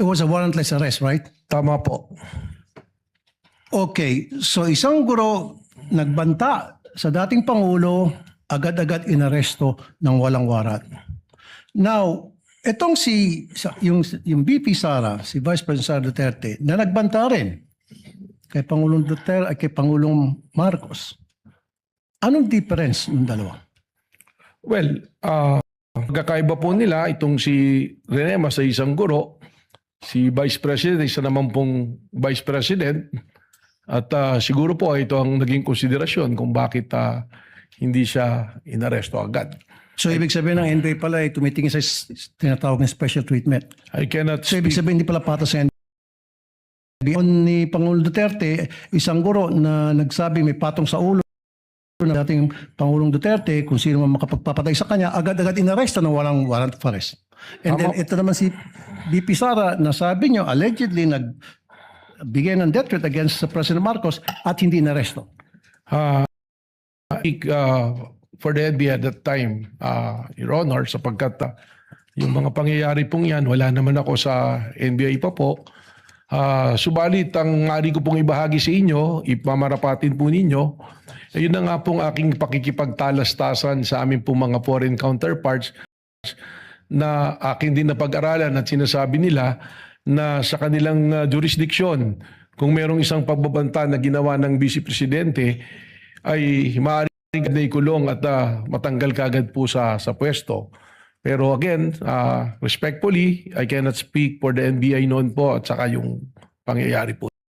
It was a warrantless arrest, right? Tama po. Okay, so isang guro nagbanta sa dating Pangulo, agad-agad inaresto ng walang warrant. Now, itong yung VP Sara, si Vice President Sara Duterte, na nagbanta rin kay Pangulong Duterte at kay Pangulong Marcos. Anong difference ng dalawa? Well, magkakaiba po nila itong si Rene sa isang guro, si Vice President, isa naman pong Vice President. At siguro po ito ang naging konsiderasyon kung bakit hindi siya inaresto agad. So ibig sabihin ng NBI pala ay tumitingin sa tinatawag na special treatment. I cannot So ibig speak. sabihin hindi pala patas sa NBI. Ni Pangulong Duterte, isang guro na nagsabi may patong sa ulo ng dating Pangulong Duterte, kung sino man makapagpapatay sa kanya, agad-agad inaresto ng walang warrant of arrest. And then ito naman si VP Sara na sabi nyo, allegedly nagbigay ng death threat against President Marcos at hindi inaresto. For the NBI at that time, Your Honor, sapagkat yung mga pangyayari pong yan, wala naman ako sa NBI pa po. Subalit, ang maaari ko pong ibahagi sa inyo, ipamarapatin po ninyo, yun na nga pong aking pakikipagtalastasan sa aming pong mga foreign counterparts na aking din napag-aralan at sinasabi nila na sa kanilang jurisdiction, kung merong isang pagbabanta na ginawa ng Vice Presidente, ay maaaring na ikulong at matanggal kagad po sa pwesto. Pero again, respectfully, I cannot speak for the NBI noon po at saka yung pangyayari po.